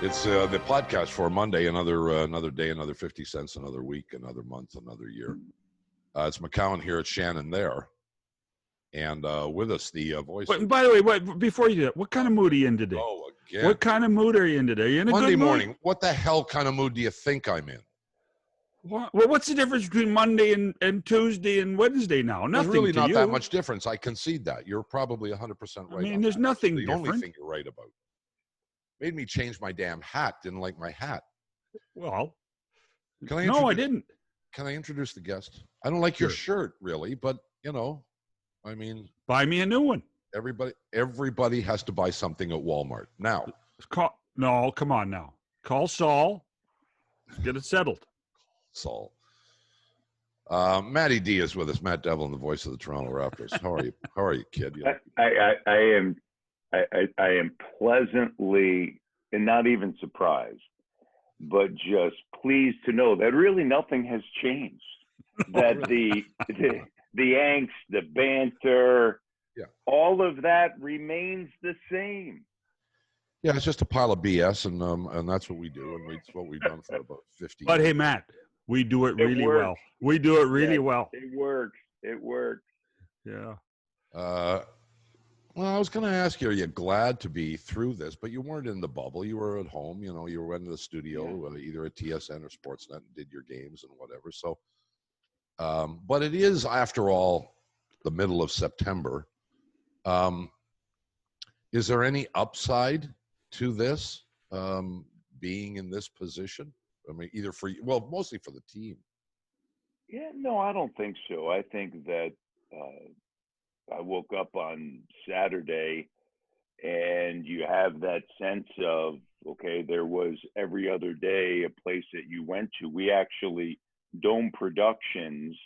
It's the podcast for Monday, another day, another 50 cents, another week, another month, another year. It's McCowan here. It's Shannon there. And with us, the voice. By the way, before you do that, what kind of mood are you in today? Oh, again. What kind of mood are you in today? Are you in a Monday good mood? morning. What the hell kind of mood do you think I'm in? Well, what's the difference between Monday and Tuesday and Wednesday now? Nothing. There's really to not you. that much difference. I concede that. You're probably 100% right. I mean, there's nothing the different. only thing you're right about. Made me change my damn hat. Didn't like my hat. Well, I didn't. Can I introduce the guest? I don't like your shirt, really, but, I mean. Buy me a new one. Everybody has to buy something at Walmart. Now. No, come on now. Call Saul. Let's get it settled. Saul. Matty D is with us. Matt Devlin, the voice of the Toronto Raptors. How are you? How are you, kid? I am pleasantly, and not even surprised, but just pleased to know that really nothing has changed. That the angst, the banter, all of that remains the same. Yeah, it's just a pile of BS, and that's what we do, and it's what we've done for about 50 years. But hey, Matt, we do it really well. We do it really well. It works. It works. Yeah. Well, I was going to ask you, are you glad to be through this? But you weren't in the bubble. You were at home. You went to the studio, either at TSN or Sportsnet, and did your games and whatever. So, but it is, after all, the middle of September. Is there any upside to this, being in this position? I mean, either for you, well, mostly for the team. Yeah, no, I don't think so. I think that I woke up on Saturday and you have that sense of, okay, there was every other day a place that you went to. We actually, Dome Productions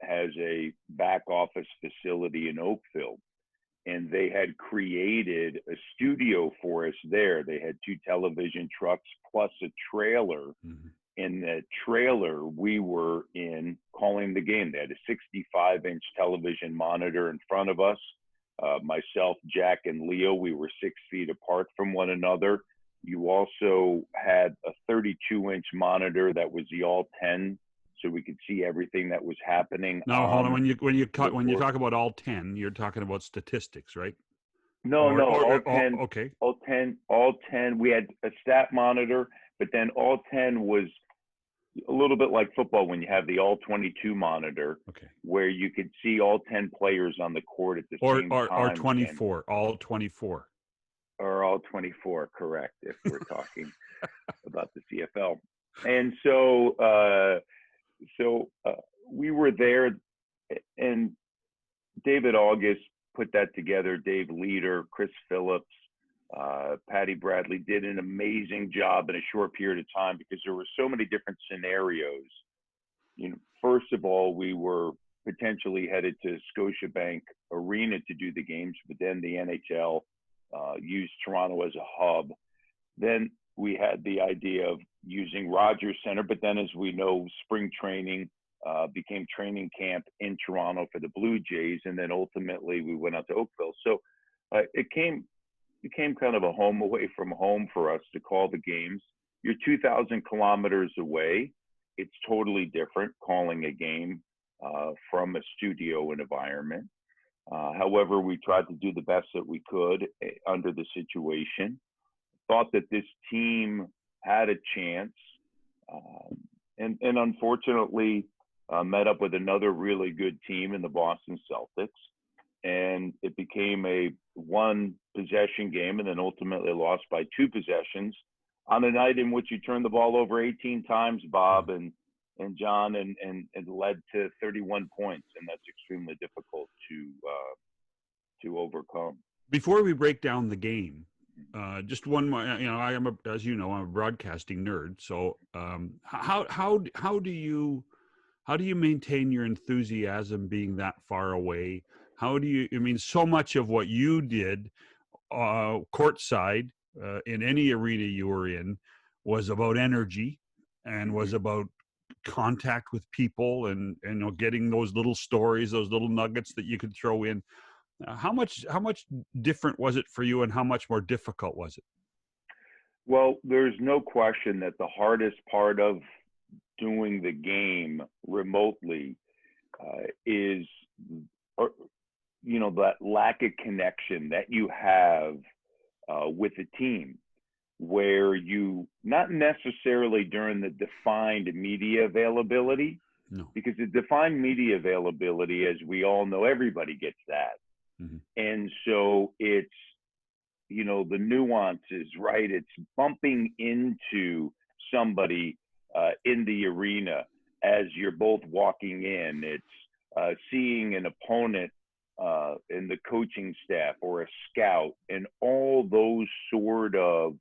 has a back office facility in Oakville, and they had created a studio for us there. They had 2 television trucks plus a trailer. Mm-hmm. In the trailer we were in calling the game. They had a 65-inch television monitor in front of us. Myself, Jack, and Leo, we were 6 feet apart from one another. You also had a 32-inch monitor that was the all 10, so we could see everything that was happening. Now, hold on. When you talk about all 10, you're talking about statistics, right? No, all 10. Okay. All 10. We had a stat monitor, but then all 10 was a little bit like football when you have the all 22 monitor, where you could see all 10 players on the court at the same time. Or 24, all 24. Or all 24, correct, if we're talking about the CFL. And so we were there, and David August put that together. Dave Leader, Chris Phillips, Patty Bradley did an amazing job in a short period of time, because there were so many different scenarios. First of all, we were potentially headed to Scotiabank Arena to do the games, but then the NHL used Toronto as a hub. Then we had the idea of using Rogers Center, but then, as we know, spring training became training camp in Toronto for the Blue Jays, and then ultimately we went out to Oakville. So it became kind of a home away from home for us to call the games. You're 2,000 kilometers away. It's totally different calling a game from a studio environment. However, we tried to do the best that we could under the situation. Thought that this team had a chance, and unfortunately met up with another really good team in the Boston Celtics. And it became a 1-possession game, and then ultimately lost by 2 possessions on a night in which you turned the ball over 18 times, Bob and John, and led to 31 points. And that's extremely difficult to overcome. Before we break down the game, just one more, as you know, I'm a broadcasting nerd. So how do you maintain your enthusiasm being that far away? So much of what you did courtside in any arena you were in was about energy and was about contact with people and getting those little stories, those little nuggets that you could throw in. How much different was it for you, and how much more difficult was it? Well, there's no question that the hardest part of doing the game remotely is, that lack of connection that you have with the team, where you, not necessarily during the defined media availability, No. because the defined media availability, as we all know, everybody gets that. Mhm. And so it's, the nuances, right? It's bumping into somebody in the arena as you're both walking in. It's seeing an opponent in the coaching staff or a scout, and all those sort of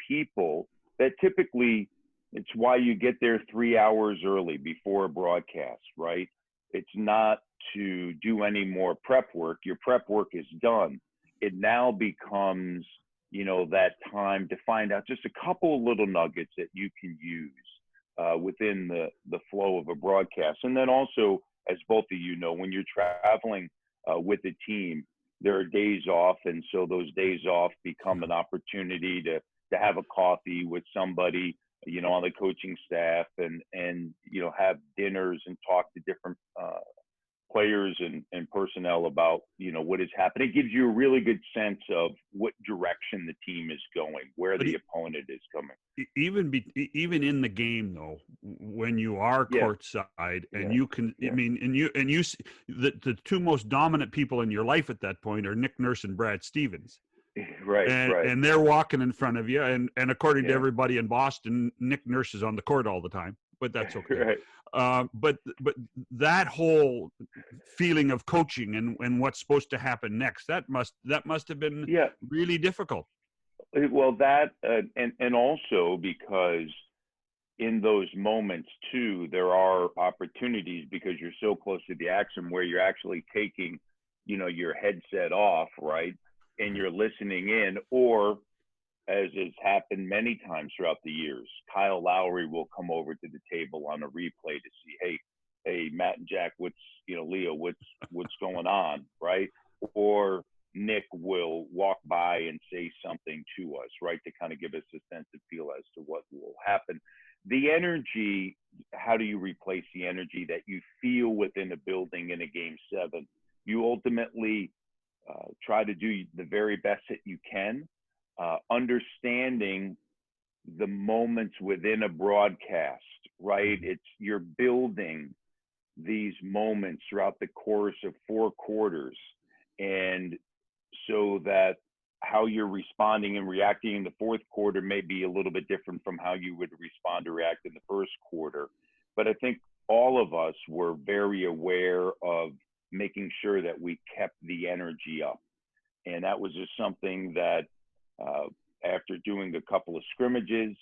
people that typically, it's why you get there 3 hours early before a broadcast, right? It's not to do any more prep work. Your prep work is done. It now becomes, that time to find out just a couple of little nuggets that you can use within the flow of a broadcast. And then also, as both of you know, when you're traveling with the team, there are days off. And so those days off become an opportunity to have a coffee with somebody, on the coaching staff, and have dinners and talk to different players and personnel about, what has happened. It gives you a really good sense of what direction the team is going, where the opponent is coming. Even in the game, though, when you are courtside and you can, the two most dominant people in your life at that point are Nick Nurse and Brad Stevens. Right. And they're walking in front of you, and according to everybody in Boston, Nick Nurse is on the court all the time, but that's okay. Right. But that whole feeling of coaching and what's supposed to happen next, that must have been really difficult. Well, that and also because in those moments too, there are opportunities, because you're so close to the action, where you're actually taking, your headset off, right? And you're listening in, or as has happened many times throughout the years, Kyle Lowry will come over to the table on a replay to see, hey, Matt and Jack, Leo, what's going on, right? Or Nick will walk by and say something to us, right, to kind of give us a sense of feel as to what will happen. The energy, how do you replace the energy that you feel within a building in a Game 7? You ultimately try to do the very best that you can, understanding the moments within a broadcast, right? You're building these moments throughout the course of 4 quarters, and so that how you're responding and reacting in the fourth quarter may be a little bit different from how you would respond or react in the first quarter. But I think all of us were very aware of making sure that we kept the energy up. And that was just something that after doing a couple of scrimmages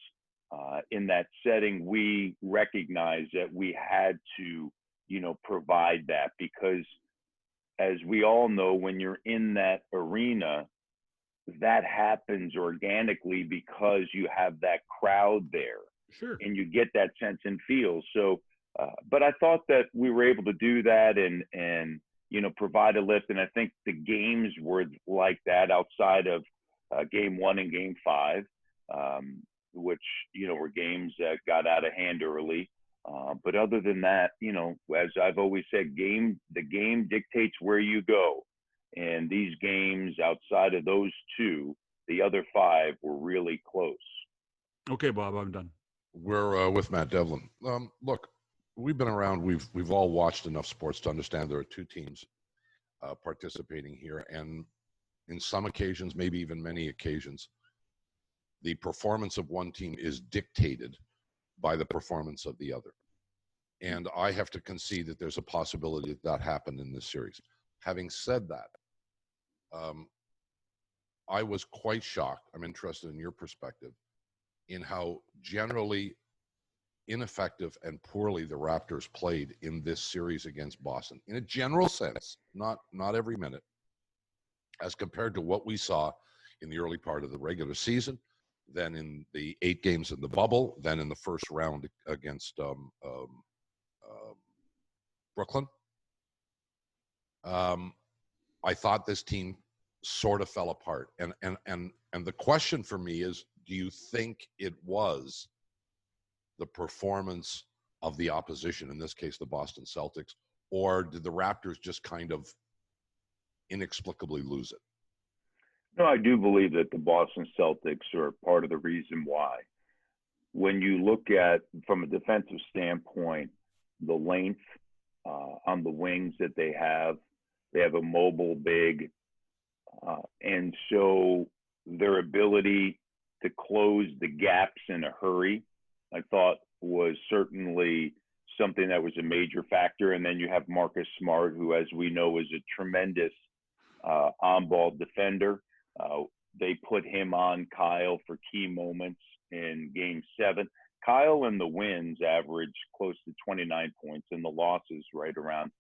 in that setting, we recognized that we had to, provide that, because as we all know, when you're in that arena, that happens organically because you have that crowd there. Sure. And you get that sense and feel. So, but I thought that we were able to do that and provide a lift. And I think the games were like that outside of Game 1 and Game 5, which, were games that got out of hand early. But other than that, as I've always said, the game dictates where you go. And these games outside of those 2, the other 5 were really close. Okay, Bob, I'm done. We're with Matt Devlin. Look, we've been around. We've all watched enough sports to understand there are 2 teams participating here, and in some occasions, maybe even many occasions, the performance of one team is dictated by the performance of the other. And I have to concede that there's a possibility that happened in this series. Having said that, I was quite shocked. I'm interested in your perspective in how generally ineffective and poorly the Raptors played in this series against Boston. In a general sense, not every minute, as compared to what we saw in the early part of the regular season, then in the 8 games in the bubble, then in the first round against Brooklyn. I thought this team sort of fell apart. And the question for me is, do you think it was the performance of the opposition, in this case the Boston Celtics, or did the Raptors just kind of inexplicably lose it? No, I do believe that the Boston Celtics are part of the reason why. When you look at, from a defensive standpoint, the length on the wings that they have a mobile big, and so their ability to close the gaps in a hurry, I thought was certainly something that was a major factor. And then you have Marcus Smart, who, as we know, is a tremendous on-ball defender. They put him on Kyle for key moments in Game 7. Kyle and the wins averaged close to 29 points and the losses right around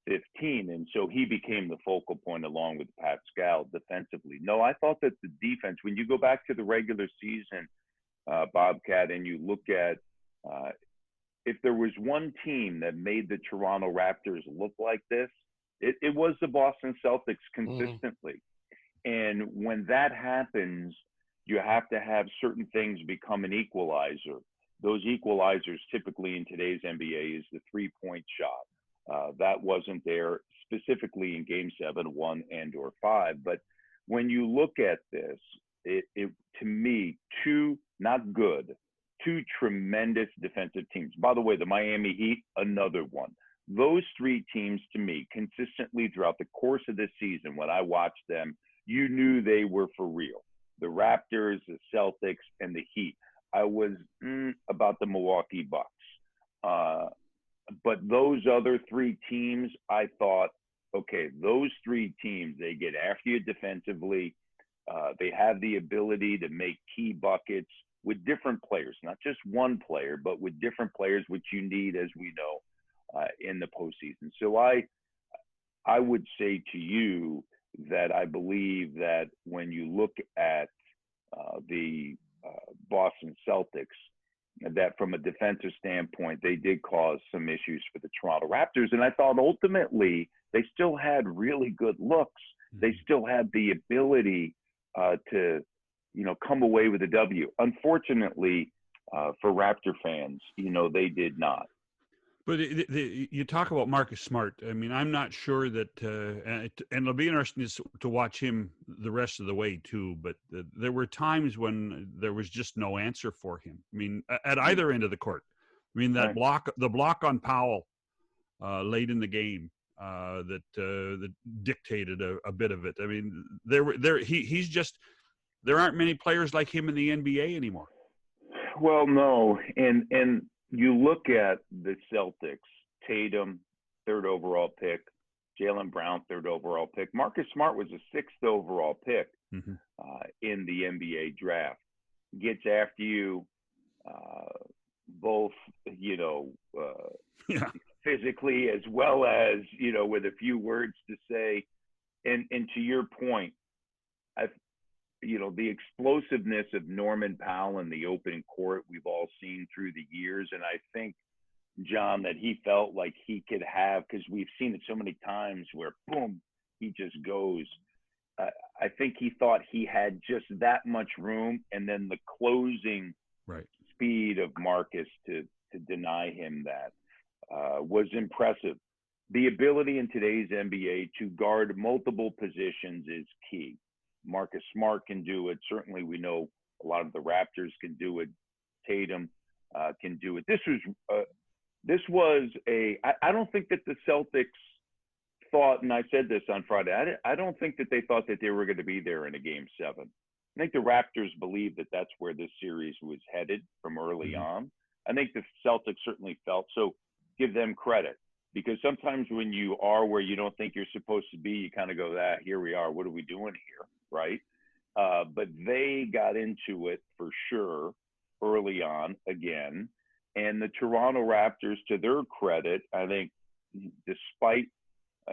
15. And so he became the focal point along with Pascal defensively. No, I thought that the defense, when you go back to the regular season, Bobcat, and you look at if there was one team that made the Toronto Raptors look like this, it was the Boston Celtics consistently. And when that happens, you have to have certain things become an equalizer. Those equalizers typically in today's NBA is the three-point shot. That wasn't there specifically in Game 7, 1, and or 5. But when you look at this, it to me, two tremendous defensive teams. By the way, the Miami Heat, another one. Those three teams, to me, consistently throughout the course of this season, when I watched them, you knew they were for real. The Raptors, the Celtics, and the Heat. I was about the Milwaukee Bucks. But those other three teams, I thought, okay, those three teams, they get after you defensively. They have the ability to make key buckets with different players, not just one player, but with different players, which you need, as we know, in the postseason. So I would say to you that I believe that when you look at the Boston Celtics, that from a defensive standpoint, they did cause some issues for the Toronto Raptors. And I thought ultimately they still had really good looks. They still had the ability to, come away with a W. Unfortunately, for Raptor fans, they did not. But you talk about Marcus Smart. I mean, I'm not sure that, and it'll be interesting to watch him the rest of the way too. But there were times when there was just no answer for him. I mean, at either end of the court. I mean, the block on Powell late in the game that dictated a bit of it. I mean, he's just, there aren't many players like him in the NBA anymore. Well, no, and you look at the Celtics, Tatum, 3rd overall pick, Jaylen Brown, 3rd overall pick. Marcus Smart was a 6th overall pick in the NBA draft. Gets after you both, physically as well as, with a few words to say. And to your point, the explosiveness of Norman Powell in the open court, we've all seen through the years. And I think, John, that he felt like he could have, because we've seen it so many times where, boom, he just goes. I think he thought he had just that much room. And then the closing speed of Marcus to deny him that was impressive. The ability in today's NBA to guard multiple positions is key. Marcus Smart can do it. Certainly, we know a lot of the Raptors can do it. Tatum can do it. I don't think that the Celtics thought, and I said this on Friday, I don't think that they thought that they were going to be there in a Game 7. I think the Raptors believed that that's where this series was headed from early on. I think the Celtics certainly felt so. Give them credit, because sometimes when you are where you don't think you're supposed to be, you kind of go, here we are. What are we doing here? Right. But they got into it for sure early on again. And the Toronto Raptors, to their credit, I think, despite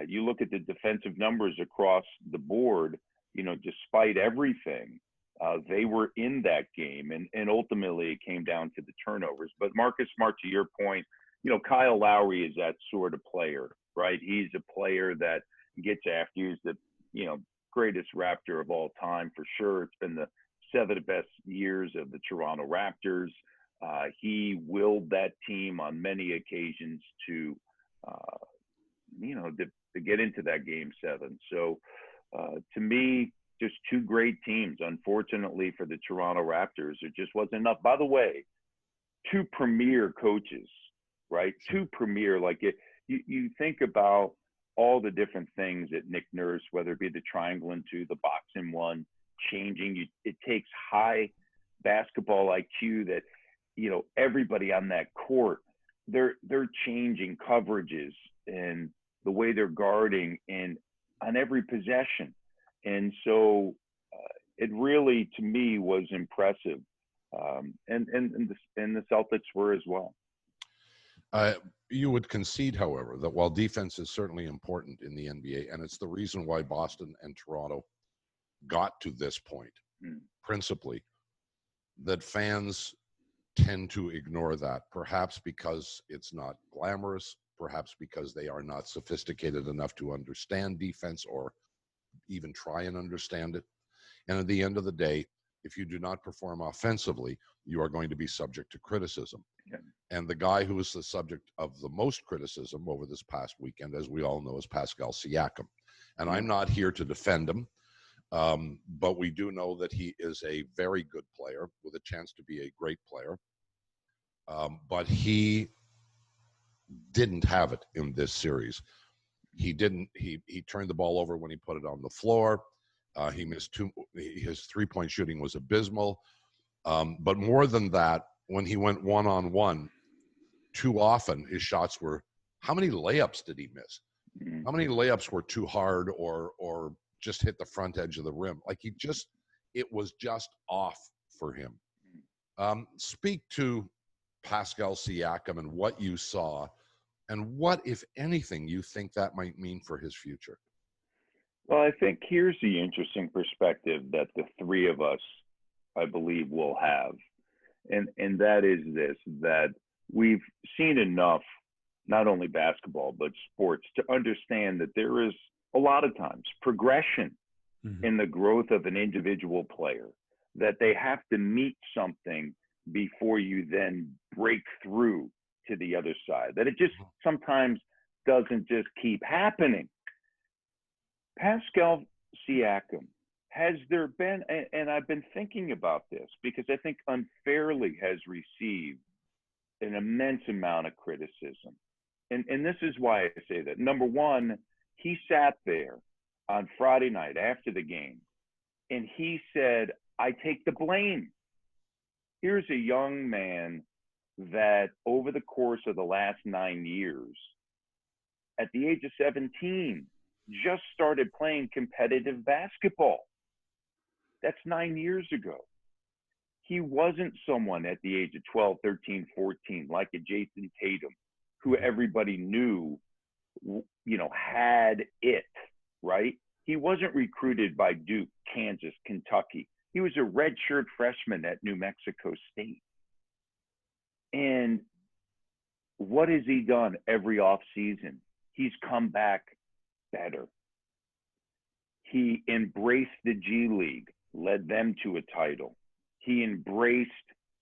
you look at the defensive numbers across the board, despite everything, they were in that game. And ultimately it came down to the turnovers. But Marcus Smart, to your point, Kyle Lowry is that sort of player, right? He's a player that gets after you. He's the, greatest Raptor of all time for sure. It's been the 7 of the best years of the Toronto Raptors. He willed that team on many occasions to, to get into that Game 7. So to me, just 2 great teams. Unfortunately for the Toronto Raptors, it just wasn't enough. By the way, 2 premier coaches, right? 2 premier, like you think about all the different things that Nick Nurse, whether it be the triangle and 2, the box and 1, changing. It takes high basketball IQ that, everybody on that court, they're changing coverages and the way they're guarding and on every possession. And so it really, to me, was impressive. And the Celtics were as well. You would concede, however, that while defense is certainly important in the NBA, and it's the reason why Boston and Toronto got to this point, principally, that fans tend to ignore that, perhaps because it's not glamorous, perhaps because they are not sophisticated enough to understand defense or even try and understand it. And at the end of the day, if you do not perform offensively, you are going to be subject to criticism. Yeah. And the guy who was the subject of the most criticism over this past weekend, as we all know, is Pascal Siakam. And I'm not here to defend him, but we do know that he is a very good player with a chance to be a great player. But he didn't have it in this series. He turned the ball over when he put it on the floor. He missed 2. His 3-point shooting was abysmal. But more than that, when he went one-on-one, too often his shots were, how many layups did he miss? How many layups were too hard or just hit the front edge of the rim? Like it was just off for him. Speak to Pascal Siakam and what you saw, and what, if anything, you think that might mean for his future. Well, I think here's the interesting perspective that the 3 of us, I believe, will have. And that is this, that we've seen enough, not only basketball, but sports, to understand that there is a lot of times progression in the growth of an individual player, that they have to meet something before you then break through to the other side, that it just sometimes doesn't just keep happening. Pascal Siakam, has there been, and I've been thinking about this because I think unfairly has received an immense amount of criticism. And this is why I say that. Number one, he sat there on Friday night after the game and he said, I take the blame. Here's a young man that over the course of the last 9 years, at the age of 17, just started playing competitive basketball. That's 9 years ago. He wasn't someone at the age of 12, 13, 14, like a Jason Tatum, who everybody knew, had it, right? He wasn't recruited by Duke, Kansas, Kentucky. He was a redshirt freshman at New Mexico State. And what has he done every offseason? He's come back better. He embraced the G League, led them to a title. He embraced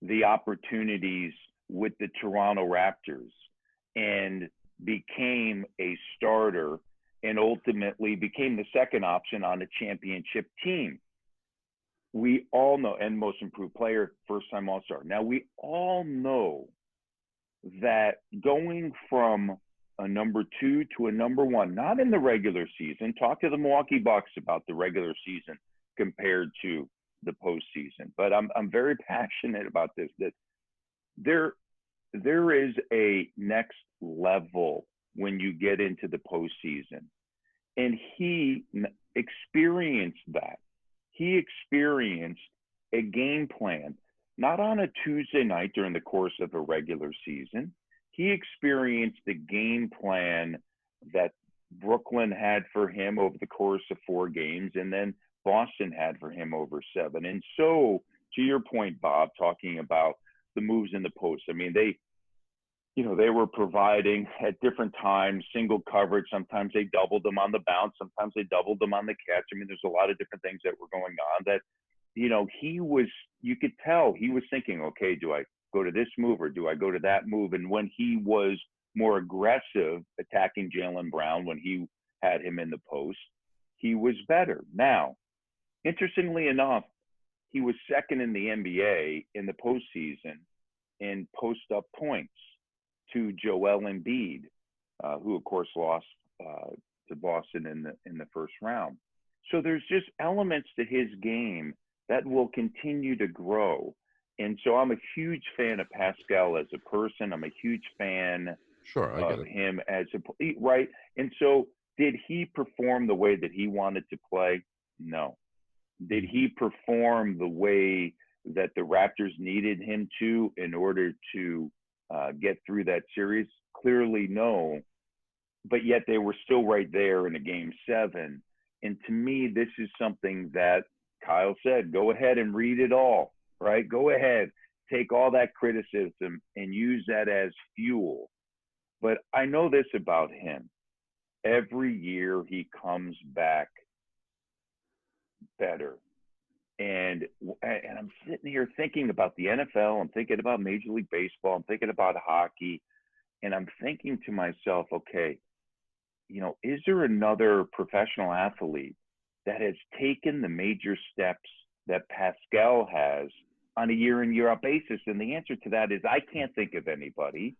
the opportunities with the Toronto Raptors and became a starter and ultimately became the second option on a championship team. We all know, and most improved player, first-time All-Star. Now, we all know that going from a number 2 to a number 1, not in the regular season, talk to the Milwaukee Bucks about the regular season compared to the postseason. But I'm very passionate about this, that there is a next level when you get into the postseason. And he experienced that. He experienced a game plan, not on a Tuesday night during the course of a regular season. He experienced the game plan that Brooklyn had for him over the course of 4 games, and then Boston had for him over 7. And so, to your point, Bob, talking about the moves in the post, I mean, they were providing at different times single coverage. Sometimes they doubled them on the bounce. Sometimes they doubled them on the catch. I mean, there's a lot of different things that were going on that, you could tell he was thinking, okay, do I go to this move or do I go to that move? And when he was more aggressive attacking Jaylen Brown, when he had him in the post, he was better. Now, interestingly enough, he was second in the NBA in the postseason in post-up points to Joel Embiid, who of course lost to Boston in the first round. So there's just elements to his game that will continue to grow. And so I'm a huge fan of Pascal as a person. I'm a huge fan of him as a right. And so did he perform the way that he wanted to play? No. Did he perform the way that the Raptors needed him to in order to get through that series? Clearly no. But yet they were still right there in a game 7. And to me, this is something that Kyle said, go ahead and read it all, right? Go ahead, take all that criticism and use that as fuel. But I know this about him. Every year he comes back better. And I'm sitting here thinking about the NFL. I'm thinking about Major League Baseball. I'm thinking about hockey. And I'm thinking to myself, okay, is there another professional athlete that has taken the major steps that Pascal has on a year in, year out basis? And the answer to that is I can't think of anybody,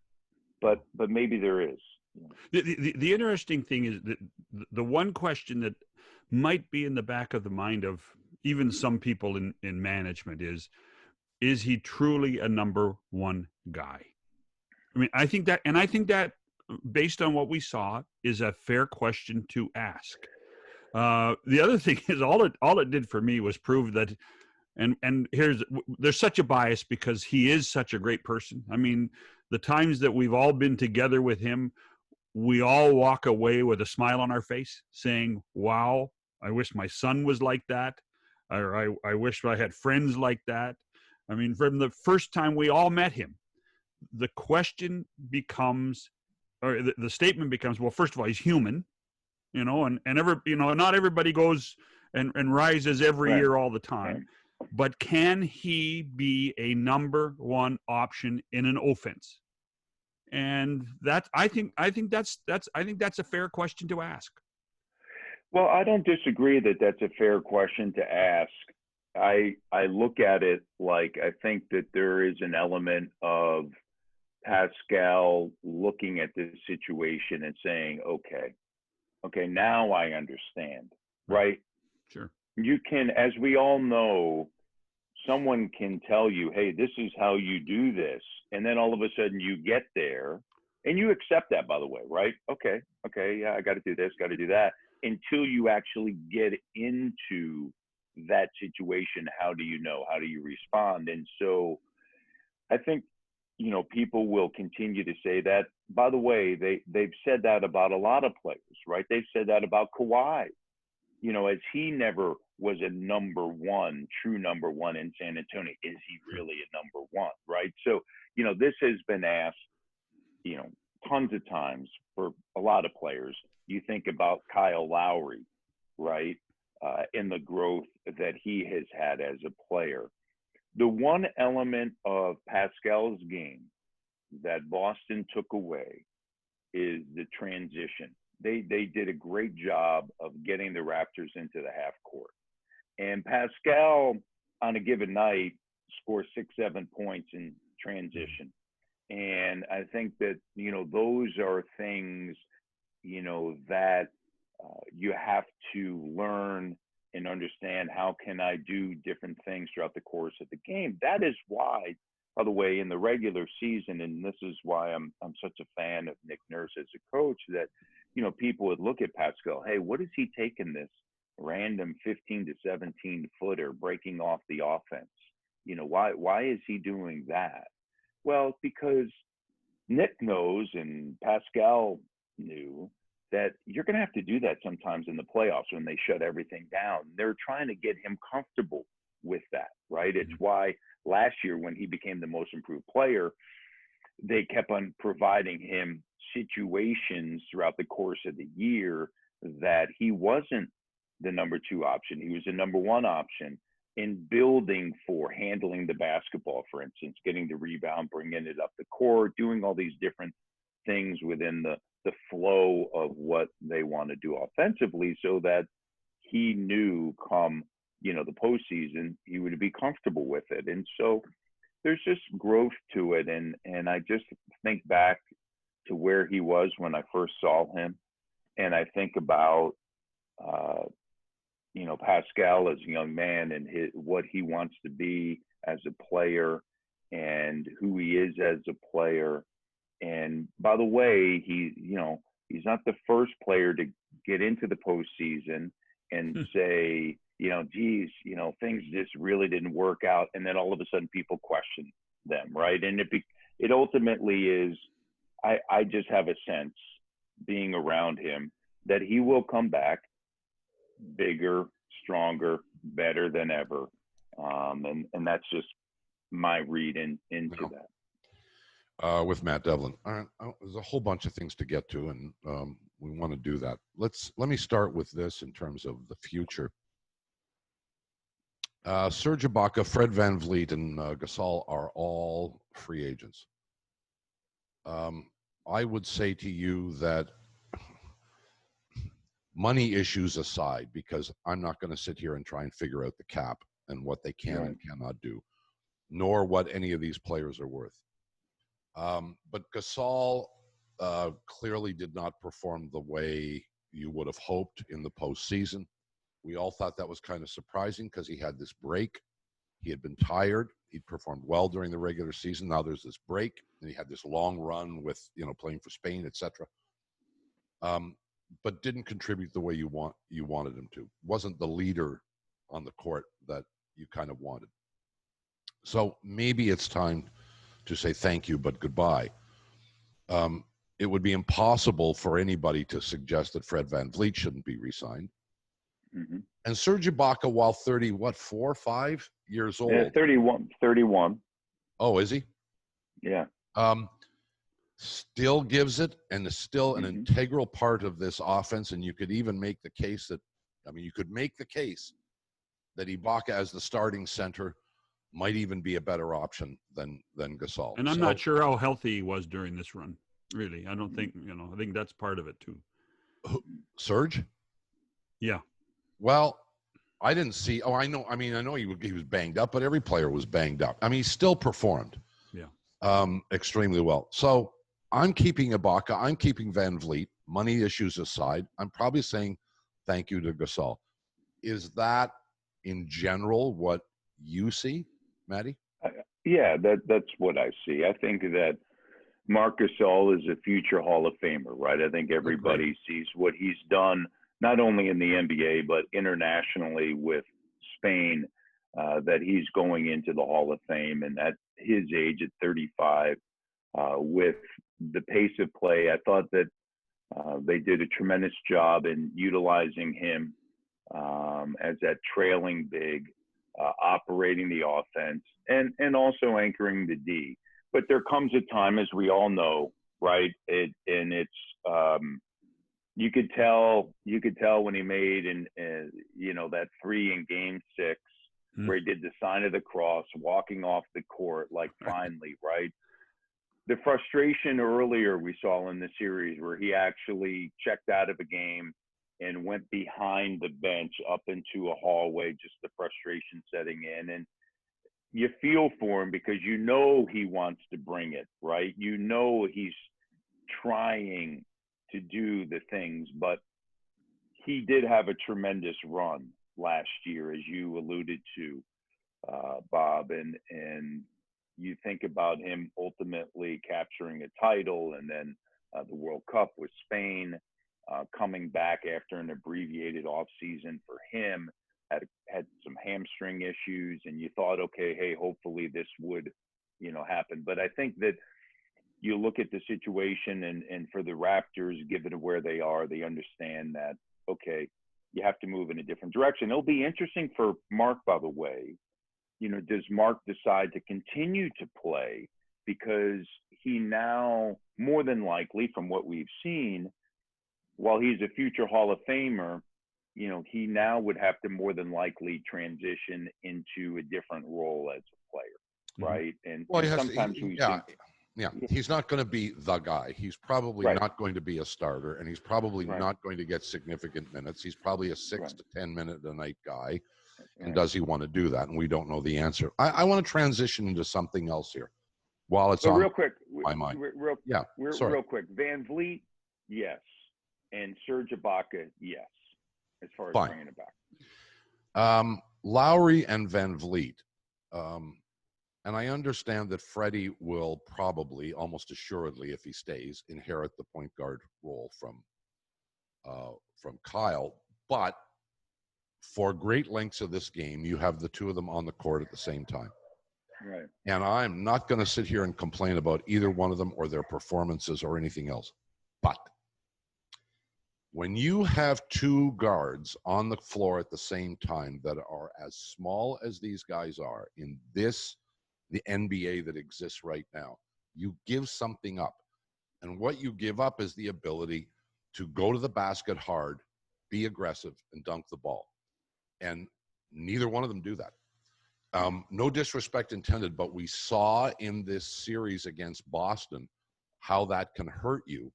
but maybe there is. The interesting thing is that the one question that might be in the back of the mind of even some people in management is he truly a number one guy? I mean, I think that based on what we saw is a fair question to ask. The other thing is all it did for me was prove that, and there's such a bias because he is such a great person. I mean, the times that we've all been together with him, we all walk away with a smile on our face saying, wow, I wish my son was like that. Or I wish I had friends like that. I mean, from the first time we all met him, the question becomes, or the statement becomes, well, first of all, he's human, and not everybody goes and rises every year all the time, but can he be a number one option in an offense? And I think that's a fair question to ask. Well, I don't disagree that that's a fair question to ask. I look at it like I think that there is an element of Pascal looking at this situation and saying, okay, now I understand, right? Sure. You can, as we all know, someone can tell you, hey, this is how you do this. And then all of a sudden you get there and you accept that, by the way, right? Okay, yeah, I got to do this, got to do that. Until you actually get into that situation, how do you know? How do you respond? And so I think, people will continue to say that. By the way, they've said that about a lot of players, right? They've said that about Kawhi, as he never was a true number one in San Antonio. Is he really a number one, right? So, this has been asked, tons of times for a lot of players. You think about Kyle Lowry, right? In the growth that he has had as a player. The one element of Pascal's game that Boston took away is the transition. They did a great job of getting the Raptors into the half court. And Pascal, on a given night, scores 6-7 points in transition. And I think that, those are things, that you have to learn and understand. How can I do different things throughout the course of the game? That is why, by the way, in the regular season, and this is why I'm such a fan of Nick Nurse as a coach, that, people would look at Pascal, hey, what is he taking this random 15 to 17 footer breaking off the offense? Why is he doing that? Well, because Nick knows and Pascal knew that you're going to have to do that sometimes in the playoffs when they shut everything down. They're trying to get him comfortable with that, right? It's why last year when he became the most improved player, they kept on providing him situations throughout the course of the year that he wasn't the number 2 option. He was the number 1 option. in building for handling the basketball, for instance, getting the rebound, bringing it up the court, doing all these different things within the flow of what they want to do offensively, so that he knew come, you know, the postseason, he would be comfortable with it. And so there's just growth to it. And I just think back to where he was when I first saw him. And I think about, you know, Pascal as a young man and what he wants to be as a player and who he is as a player. And by the way, he's not the first player to get into the postseason and say, you know, geez, you know, things just really didn't work out. And then all of a sudden people question them, right? And it ultimately is, I just have a sense being around him that he will come back bigger, stronger, better than ever. And that's just my read into that. With Matt Devlin, there's a whole bunch of things to get to, and we want to do that. Let me start with this in terms of the future. Serge Ibaka, Fred VanVleet, and Gasol are all free agents. I would say to you that, money issues aside, because I'm not going to sit here and try and figure out the cap and what they can and cannot do, nor what any of these players are worth. But Gasol clearly did not perform the way you would have hoped in the postseason. We all thought that was kind of surprising because he had this break. He had been tired. He'd performed well during the regular season. Now there's this break, and he had this long run with, you know, playing for Spain, etc. But didn't contribute the way you wanted him to. Wasn't the leader on the court that you kind of wanted. So maybe it's time to say thank you, but goodbye. It would be impossible for anybody to suggest that Fred VanVleet shouldn't be re-signed. Mm-hmm. And Serge Ibaka, while 5 years old. Yeah, 31. Oh, is he? Yeah. Still gives it and is still an integral part of this offense. And you could even make the case that, you could make the case that Ibaka as the starting center might even be a better option than Gasol. And I'm not sure how healthy he was during this run. Really, I don't think, I think that's part of it too. Serge? Yeah. Well, I didn't see. Oh, I know. I know he was banged up, but every player was banged up. He still performed. Yeah. Extremely well. So I'm keeping Ibaka. I'm keeping VanVleet. Money issues aside, I'm probably saying thank you to Gasol. Is that in general what you see, Matty? Yeah, that's what I see. I think that Marc Gasol is a future Hall of Famer, right? I think everybody sees what he's done, not only in the NBA, but internationally with Spain, that he's going into the Hall of Fame. And at his age, at 35, with the pace of play, I thought that they did a tremendous job in utilizing him as that trailing big, operating the offense, and also anchoring the D. But there comes a time, as we all know, right? It's you could tell when he made that three in Game 6, where he did the sign of the cross, walking off the court, like finally, right? The frustration earlier we saw in the series, where he actually checked out of a game and went behind the bench up into a hallway, just the frustration setting in. And you feel for him because you know he wants to bring it, right? You know he's trying to do the things, but he did have a tremendous run last year, as you alluded to, Bob, and you think about him ultimately capturing a title, and then the World Cup with Spain, coming back after an abbreviated offseason for him, had some hamstring issues, and you thought, okay, hey, hopefully this would, happen. But I think that you look at the situation, and for the Raptors, given where they are, they understand that, okay, you have to move in a different direction. It'll be interesting for Marc, by the way. Does Marc decide to continue to play? Because he now, more than likely, from what we've seen, while he's a future Hall of Famer, he now would have to more than likely transition into a different role as a player, right? And, well, and sometimes we think, yeah, he's not going to be the guy. He's probably Right. not going to be a starter, and he's probably Right. not going to get significant minutes. He's probably a 6 Right. to 10 minute a night guy. And Right. does he want to do that? And we don't know the answer. I want to transition into something else here while it's but on real quick, my mind. real Sorry. quick, Van Vliet, yes, and Serge Ibaka, yes, as far as Fine. bringing it back. Lowry and Van Vliet. And I understand that Freddie will probably, almost assuredly, if he stays, inherit the point guard role from Kyle. But for great lengths of this game, you have the two of them on the court at the same time. Right. And I'm not going to sit here and complain about either one of them or their performances or anything else. But when you have two guards on the floor at the same time that are as small as these guys are in the NBA that exists right now, you give something up. And what you give up is the ability to go to the basket hard, be aggressive, and dunk the ball. And neither one of them do that. No disrespect intended, but we saw in this series against Boston how that can hurt you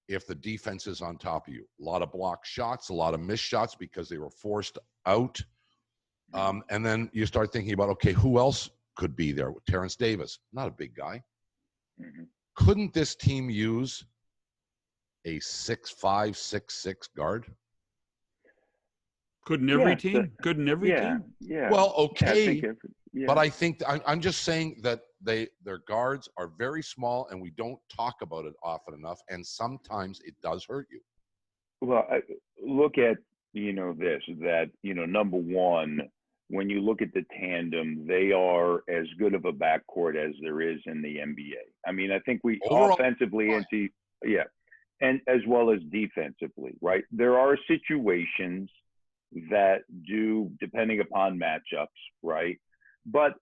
if the defense is on top of you. A lot of blocked shots, a lot of missed shots because they were forced out. And then you start thinking about, okay, who else could be there? Terrence Davis, not a big guy. Mm-hmm. Couldn't this team use a 6'5", 6'6" guard? Couldn't every team? Couldn't every team? Yeah. Well, okay. But I I think I'm just saying that their guards are very small, and we don't talk about it often enough. And sometimes it does hurt you. Well, look at this, that number one, when you look at the tandem, they are as good of a backcourt as there is in the NBA. I mean, I think we Overall, offensively and as well as defensively, right? There are situations that do, depending upon matchups, right? But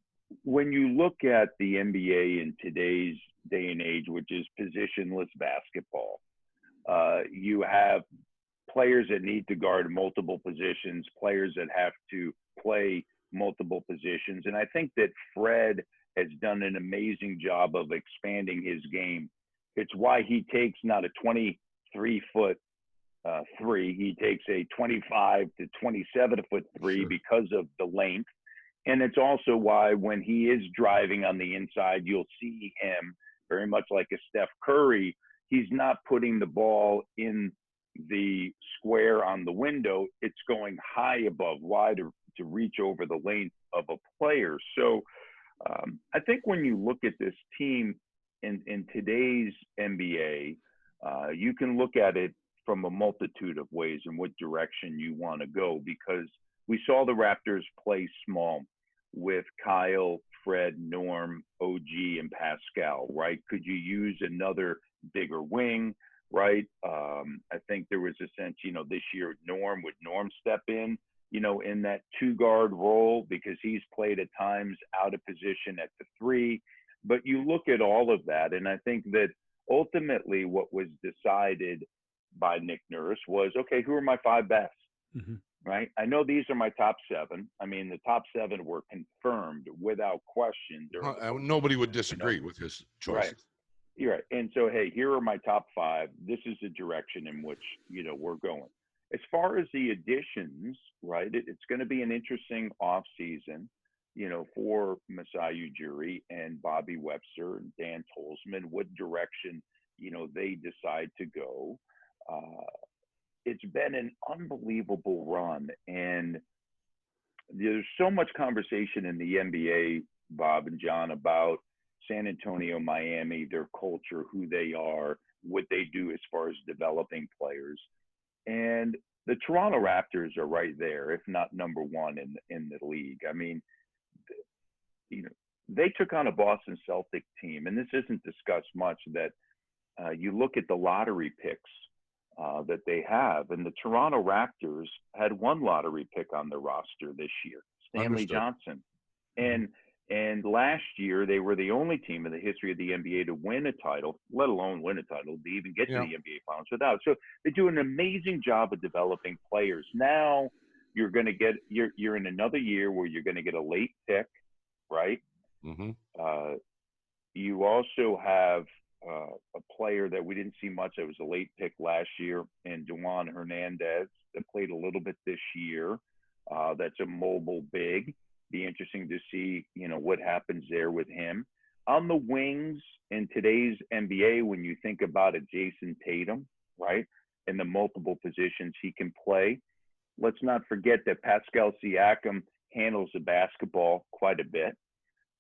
when you look at the NBA in today's day and age, which is positionless basketball, you have players that need to guard multiple positions, players that have to play multiple positions. And I think that Fred has done an amazing job of expanding his game. It's why he takes not a 23-foot three, he takes a 25 to 27-foot three Sure. because of the length. And it's also why when he is driving on the inside, you'll see him very much like a Steph Curry. He's not putting the ball in the square on the window. It's going high above, wide to reach over the length of a player. So I think when you look at this team in today's NBA, you can look at it from a multitude of ways in what direction you want to go, because we saw the Raptors play small with Kyle, Fred, Norm, OG, and Pascal, right? Could you use another bigger wing, right? I think there was a sense, this year, would Norm step in, in that two-guard role, because he's played at times out of position at the three. But you look at all of that, and I think that ultimately what was decided by Nick Nurse was, okay, who are my five best, right? I know these are my top seven. I mean, the top seven were confirmed without question. Nobody would disagree with his choices. Right. You're right. And so, hey, here are my top five. This is the direction in which, we're going. As far as the additions, right, it's going to be an interesting offseason, for Masai Ujiri and Bobby Webster and Dan Tolzman, what direction, they decide to go. It's been an unbelievable run, and there's so much conversation in the NBA, Bob and John, about San Antonio, Miami, their culture, who they are, what they do as far as developing players. And the Toronto Raptors are right there, if not number one in the league. I mean, they took on a Boston Celtic team, and this isn't discussed much, that you look at the lottery picks that they have, and the Toronto Raptors had one lottery pick on their roster this year, Stanley Understood. Johnson. And And last year, they were the only team in the history of the NBA to win a title, let alone win a title, to even get to the NBA Finals without. So they do an amazing job of developing players. Now you're going to get, you're in another year where you're going to get a late pick, right? Mm-hmm. You also have a player that we didn't see much that was a late pick last year, and Dejuan Hernandez, that played a little bit this year. That's a mobile big. Be interesting to see, what happens there with him. On the wings in today's NBA, when you think about a Jason Tatum, right, and the multiple positions he can play, let's not forget that Pascal Siakam handles the basketball quite a bit.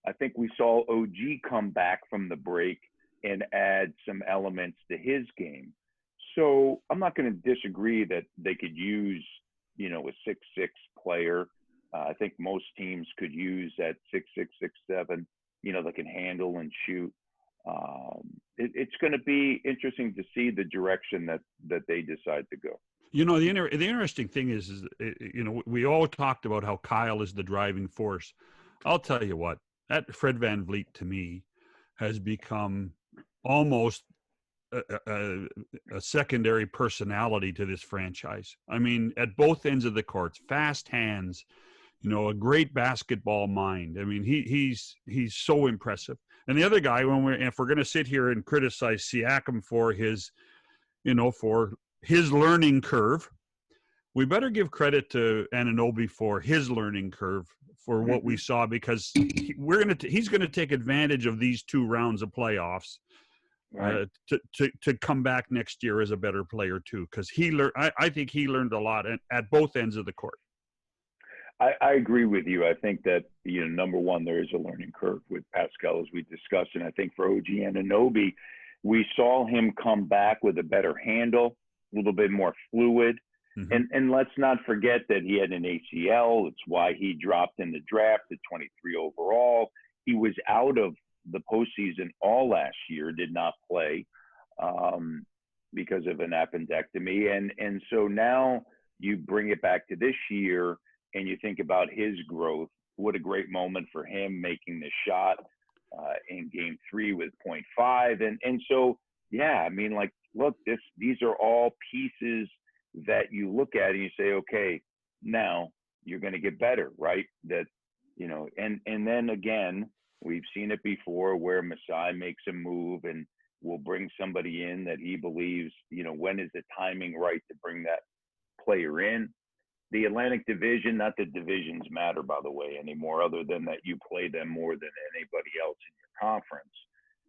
I think we saw OG come back from the break and add some elements to his game. So I'm not going to disagree that they could use, a 6'6" player. I think most teams could use that 6'6", 6'7", that can handle and shoot. It's going to be interesting to see the direction that they decide to go. The interesting thing is we all talked about how Kyle is the driving force. I'll tell you what, that Fred VanVleet to me has become almost a secondary personality to this franchise. I mean, at both ends of the courts, fast hands, a great basketball mind. I mean, he's so impressive. And the other guy, if we're going to sit here and criticize Siakam for his, for his learning curve, we better give credit to Anunoby for his learning curve for what we saw, because he's going to take advantage of these 2 rounds of playoffs. Right. To come back next year as a better player too, because I think he learned a lot at both ends of the court. I agree with you. I think that, number one, there is a learning curve with Pascal, as we discussed. And I think for OG Anunoby, we saw him come back with a better handle, a little bit more fluid. Mm-hmm. And let's not forget that he had an ACL. It's why he dropped in the draft at 23 overall. He was out of the postseason all last year, did not play because of an appendectomy. And so now you bring it back to this year, and you think about his growth. What a great moment for him making the shot in game 3 with 0.5. And so, I mean, look, these are all pieces that you look at and you say, okay, now you're going to get better, right? That, and then again, we've seen it before where Masai makes a move and will bring somebody in that he believes, when is the timing right to bring that player in. The Atlantic Division, not that divisions matter, by the way, anymore, other than that you play them more than anybody else in your conference.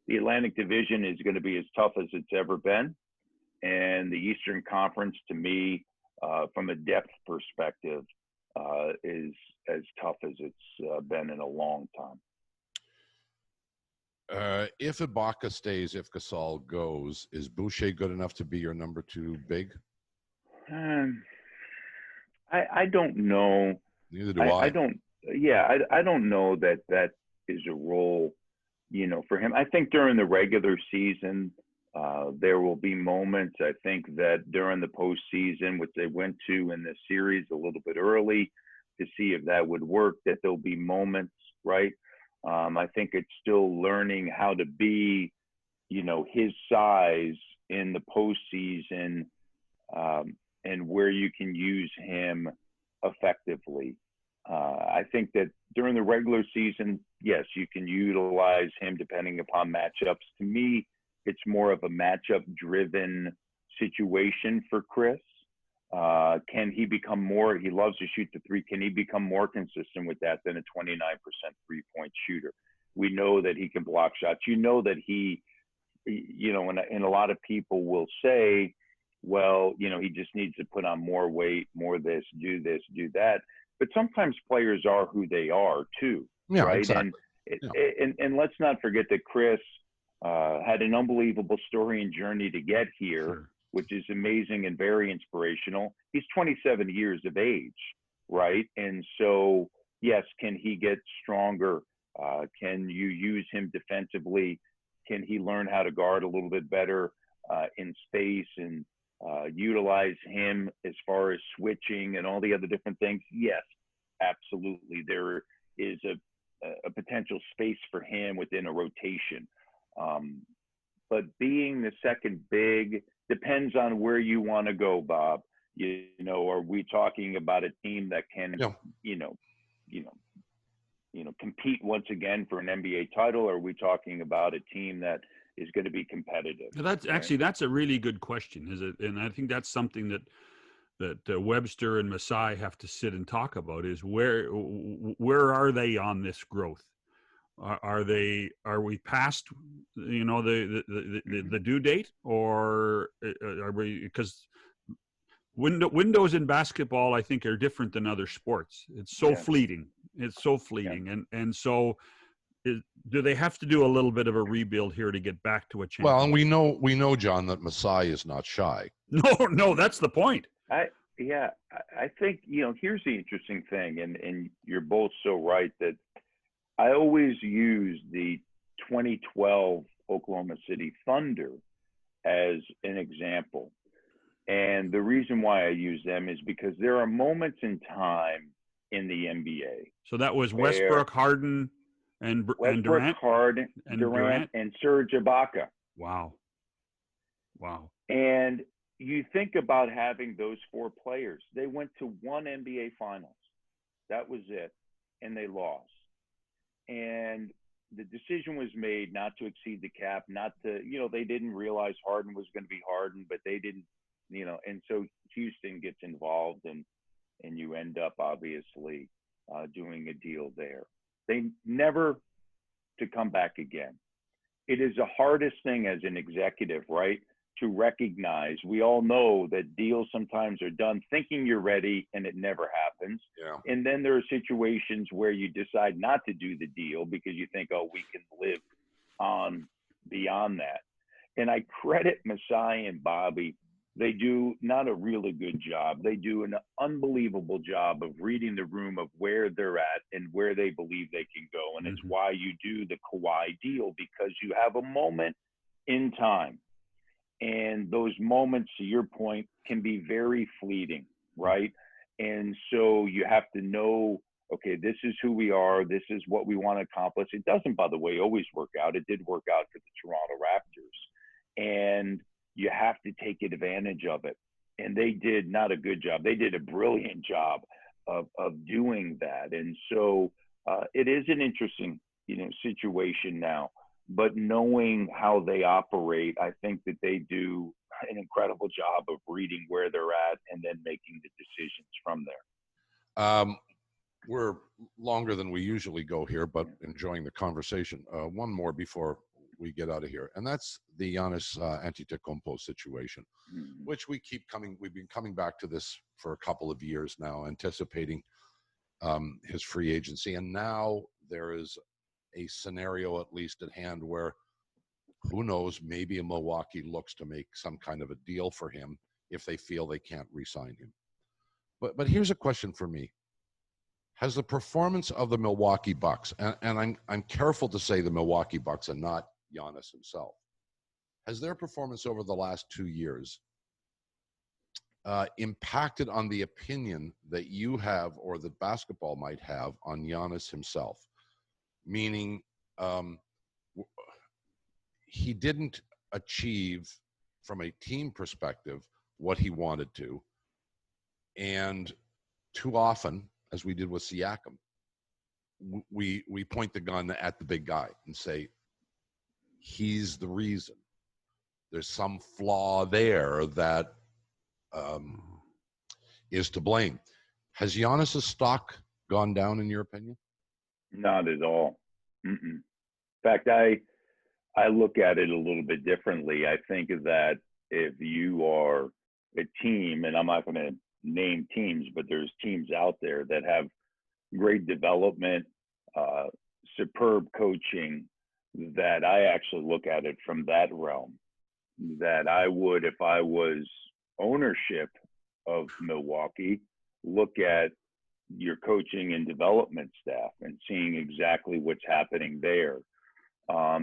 The Atlantic Division is going to be as tough as it's ever been. And the Eastern Conference, to me, from a depth perspective, is as tough as it's been in a long time. If Ibaka stays, if Gasol goes, is Boucher good enough to be your number 2 big? I don't know. Neither do I. I don't. Yeah, I don't know that is a role, for him. I think during the regular season, there will be moments. I think that during the postseason, which they went to in the series a little bit early to see if that would work, that there'll be moments, right? I think it's still learning how to be, his size in the postseason, and where you can use him effectively. I think that during the regular season, yes, you can utilize him depending upon matchups. To me, it's more of a matchup-driven situation for Chris. Can he become more? He loves to shoot the 3. Can he become more consistent with that than a 29% three-point shooter? We know that he can block shots. That he, and a lot of people will say, well, he just needs to put on more weight, more this, do that. But sometimes players are who they are too, right? Exactly. And let's not forget that Chris had an unbelievable story and journey to get here, which is amazing and very inspirational. He's 27 years of age, right? And so, yes, can he get stronger? Can you use him defensively? Can he learn how to guard a little bit better in space and utilize him as far as switching and all the other different things? Yes, absolutely. There is a potential space for him within a rotation. But being the second big depends on where you want to go, Bob. You know, are we talking about a team that can, compete once again for an NBA title? Or are we talking about a team that is going to be competitive? That's actually, that's a really good question, is it? And I think that's something that Webster and Masai have to sit and talk about, is where are they on this growth? Are we past, the due date, or are we, because windows in basketball, I think, are different than other sports. It's so fleeting. It's so fleeting. Yeah. And so do they have to do a little bit of a rebuild here to get back to a championship? Well, and we know, John, that Masai is not shy. No, that's the point. I think, here's the interesting thing, and you're both so right, that I always use the 2012 Oklahoma City Thunder as an example. And the reason why I use them is because there are moments in time in the NBA. So that was Westbrook, Harden, and Durant? Harden, Durant, and Serge Ibaka. Wow. And you think about having those four players. They went to one NBA Finals. That was it. And they lost. And the decision was made not to exceed the cap, not to, they didn't realize Harden was going to be Harden, but they didn't, and so Houston gets involved, and you end up obviously doing a deal there. They never to come back again. It is the hardest thing as an executive, right? To recognize, we all know that deals sometimes are done thinking you're ready and it never happens. Yeah. And then there are situations where you decide not to do the deal because you think, oh, we can live on beyond that. And I credit Masai and Bobby. They do not a really good job. They do an unbelievable job of reading the room of where they're at and where they believe they can go. And it's why you do the Kawhi deal, because you have a moment in time. And those moments, to your point, can be very fleeting, right? And so you have to know, okay, this is who we are. This is what we want to accomplish. It doesn't, by the way, always work out. It did work out for the Toronto Raptors. And you have to take advantage of it. And they did not a good job. They did a brilliant job of doing that. And so it is an interesting, situation now. But knowing how they operate, I think that they do an incredible job of reading where they're at and then making the decisions from there. We're longer than we usually go here, but enjoying the conversation. One more before we get out of here, and that's the Giannis Antetokounmpo situation, which we've been coming back to this for a couple of years now, anticipating his free agency, and now there is a scenario at least at hand where, who knows, maybe Milwaukee looks to make some kind of a deal for him if they feel they can't re-sign him. But here's a question for me. Has the performance of the Milwaukee Bucks, and I'm careful to say the Milwaukee Bucks and not Giannis himself, has their performance over the last 2 years impacted on the opinion that you have or that basketball might have on Giannis himself? Meaning he didn't achieve from a team perspective what he wanted to. And too often, as we did with Siakam, we point the gun at the big guy and say, he's the reason. There's some flaw there that is to blame. Has Giannis' stock gone down, in your opinion? Not at all. In fact, I look at it a little bit differently. I think that if you are a team, and I'm not going to name teams, but there's teams out there that have great development, superb coaching, that I actually look at it from that realm, that I would, if I was ownership of Milwaukee, look at your coaching and development staff and seeing exactly what's happening there.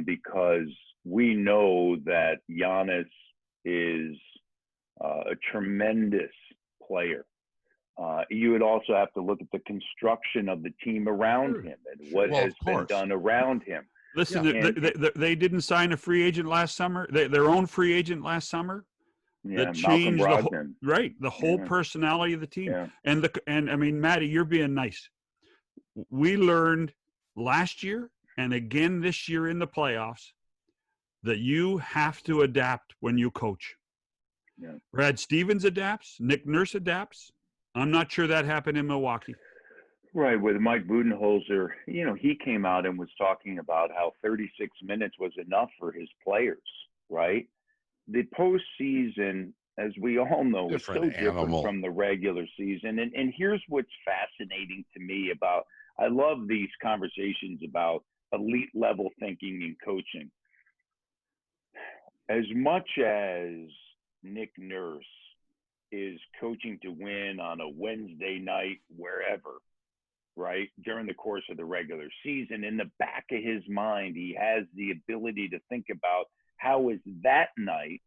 Because we know that Giannis is a tremendous player. You would also have to look at the construction of the team around him and what has been done around him. Listen, they didn't sign a free agent last summer, their own free agent last summer. Yeah, that changed the whole Yeah. personality of the team. Yeah. And I mean, Matty, you're being nice. We learned last year and again this year in the playoffs that you have to adapt when you coach. Yeah. Brad Stevens adapts. Nick Nurse adapts. I'm not sure that happened in Milwaukee. Right, with Mike Budenholzer, he came out and was talking about how 36 minutes was enough for his players, right? The postseason, as we all know, is so different from the regular season. And here's what's fascinating to me about, I love these conversations about elite level thinking and coaching. As much as Nick Nurse is coaching to win on a Wednesday night, wherever, right, during the course of the regular season, in the back of his mind, he has the ability to think about how is that night.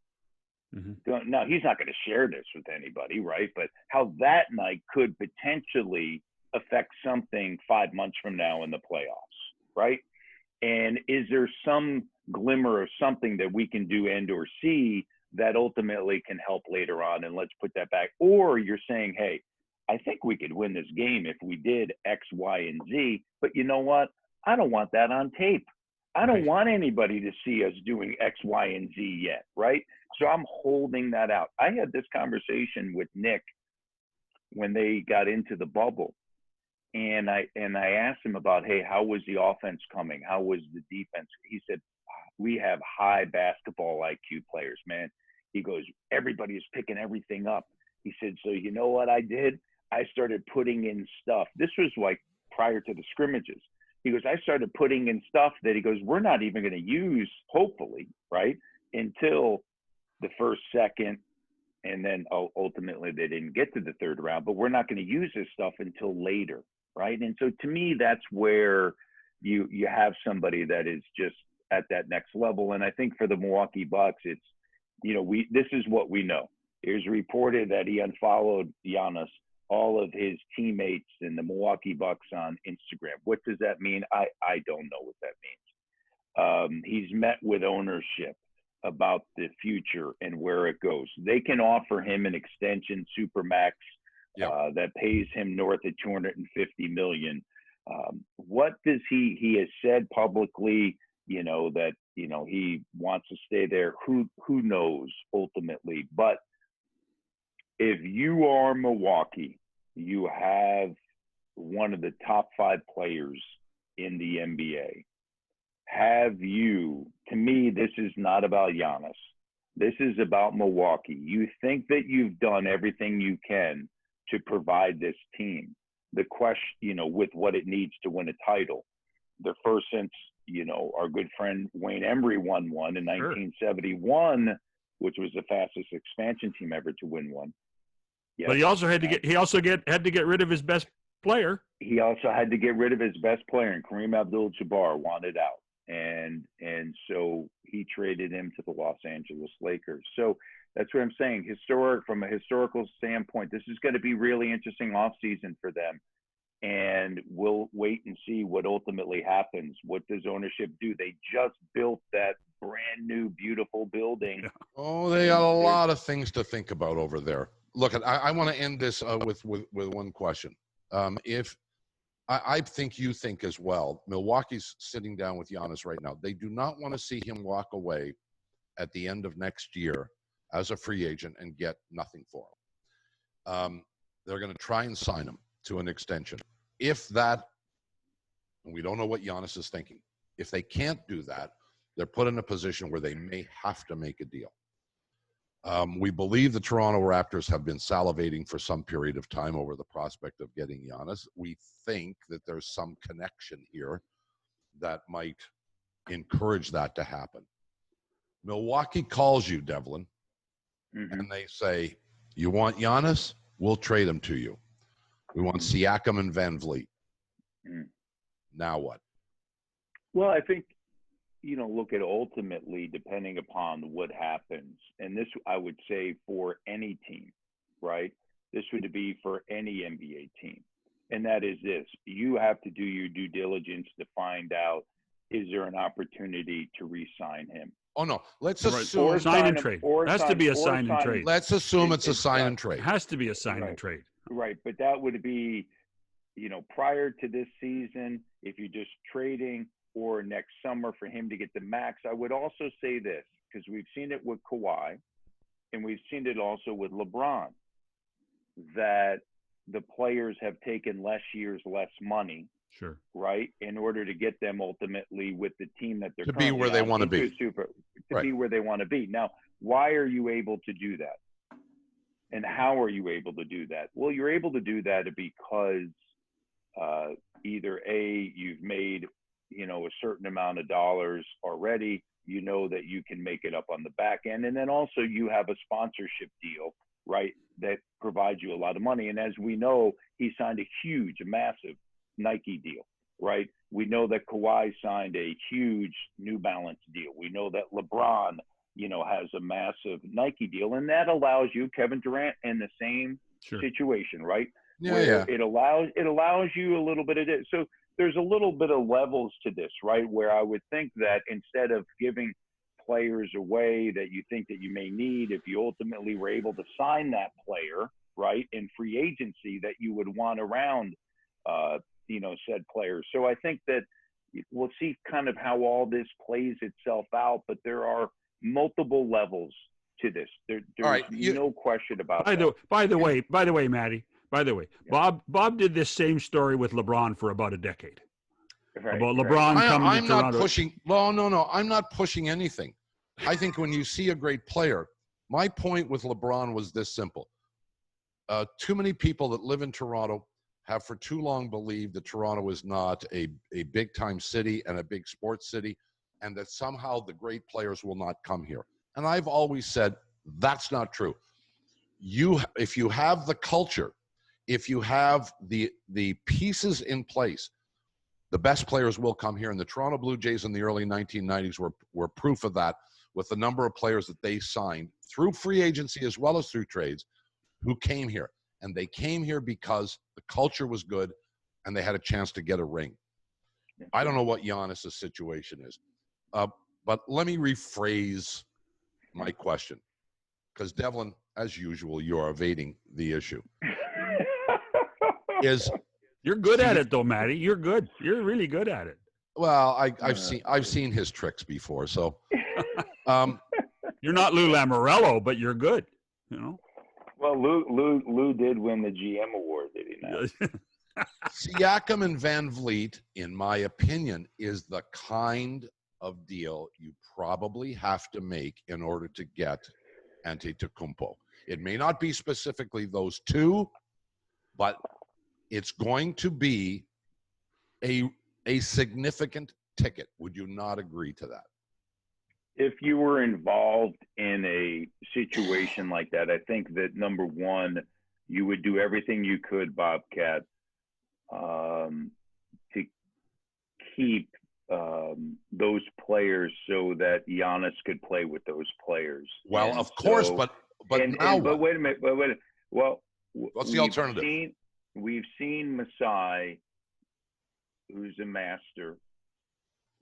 Mm-hmm. Now, he's not going to share this with anybody, right? But how that night could potentially affect something 5 months from now in the playoffs, right? And is there some glimmer of something that we can do and or see that ultimately can help later on? And let's put that back. Or you're saying, hey, I think we could win this game if we did X, Y, and Z. But you know what? I don't want that on tape. I don't want anybody to see us doing X, Y, and Z yet, right? So I'm holding that out. I had this conversation with Nick when they got into the bubble. And I asked him about, hey, how was the offense coming? How was the defense? He said, we have high basketball IQ players, man. He goes, everybody is picking everything up. He said, so you know what I did? I started putting in stuff. This was like prior to the scrimmages. He goes, I started putting in stuff that he goes, we're not even going to use, hopefully, right, until the first, second, and then ultimately they didn't get to the third round, but we're not going to use this stuff until later, right? And so to me, that's where you have somebody that is just at that next level. And I think for the Milwaukee Bucks, it's, this is what we know. It was reported that he unfollowed Giannis, all of his teammates in the Milwaukee Bucks on Instagram. What does that mean? I don't know what that means. He's met with ownership about the future and where it goes. They can offer him an extension supermax that pays him north of $250 million. What does he has said publicly, that, he wants to stay there. Who knows ultimately? But if you are Milwaukee, you have one of the top 5 players in the NBA. To me, this is not about Giannis. This is about Milwaukee. You think that you've done everything you can to provide this team. The question, with what it needs to win a title. The first since, our good friend Wayne Embry won one in 1971, which was the fastest expansion team ever to win one. Yes. But he also had to get rid of his best player. He also had to get rid of his best player, and Kareem Abdul-Jabbar wanted out. And so he traded him to the Los Angeles Lakers. So that's what I'm saying. From a historical standpoint, this is going to be really interesting offseason for them. And we'll wait and see what ultimately happens. What does ownership do? They just built that brand new, beautiful building. Oh, they got a lot of things to think about over there. Look, I want to end this with one question. If I think you think as well, Milwaukee's sitting down with Giannis right now. They do not want to see him walk away at the end of next year as a free agent and get nothing for him. They're going to try and sign him to an extension. If that, and we don't know what Giannis is thinking, if they can't do that, they're put in a position where they may have to make a deal. We believe the Toronto Raptors have been salivating for some period of time over the prospect of getting Giannis. We think that there's some connection here that might encourage that to happen. Milwaukee calls you, Devlin, and they say, you want Giannis? We'll trade him to you. We want Siakam and Van Vliet. Now what? Well, I think, look at ultimately depending upon what happens. And this, I would say for any team, right? this would be for any NBA team. And that is this: you have to do your due diligence to find out, is there an opportunity to re-sign him? Oh no, let's Right. assume Or sign and trade. or It has to sign- be a or sign and sign- trade. let's assume it's a sign and It trade. has to be a sign and Right. trade. Right, but that would be, prior to this season, if you're just trading, or next summer for him to get the max. I would also say this, because we've seen it with Kawhi, and we've seen it also with LeBron, that the players have taken less years, less money, Sure. right, in order to get them ultimately with the team that they're To be where they want to be. To be where they want to be. Now, why are you able to do that? And how are you able to do that? Well, you're able to do that because either A, you've made, a certain amount of dollars already, that you can make it up on the back end. And then also you have a sponsorship deal, right, that provides you a lot of money. And as we know, he signed a huge, massive Nike deal, right? We know that Kawhi signed a huge New Balance deal. We know that LeBron, has a massive Nike deal, and that allows you, Kevin Durant, in the same situation, right? Yeah. It allows you a little bit of it. So there's a little bit of levels to this, right? Where I would think that instead of giving players away that you think that you may need, if you ultimately were able to sign that player, right, in free agency, that you would want around, said players. So I think that we'll see kind of how all this plays itself out, but there are multiple levels to this. There's no question about that. By the way, Matty, Bob did this same story with LeBron for about a decade. Right, about LeBron coming to Toronto. Not pushing. No, I'm not pushing anything. I think when you see a great player, my point with LeBron was this simple. Too many people that live in Toronto have for too long believed that Toronto is not a big-time city and a big sports city, and that somehow the great players will not come here. And I've always said that's not true. If you have the culture, if you have the pieces in place, the best players will come here. And the Toronto Blue Jays in the early 1990s were proof of that, with the number of players that they signed through free agency as well as through trades who came here. And they came here because the culture was good and they had a chance to get a ring. I don't know what Giannis' situation is. But let me rephrase my question, because Devlin, as usual, you're evading the issue. You're good at it, though, Matty. You're good. You're really good at it. Well, I've seen his tricks before, so. You're not Lou Lamoriello, but you're good. Well, Lou did win the GM award, did he not? Siakam and Van Vliet, in my opinion, is the kind of deal you probably have to make in order to get Antetokounmpo. It may not be specifically those two, but it's going to be a significant ticket. Would you not agree to that? If you were involved in a situation like that, I think that number one, you would do everything you could, Bobcat, to keep those players so that Giannis could play with those players. Well, and of course, but now but wait a minute. Well, what's the alternative? We've seen Masai, who's a master,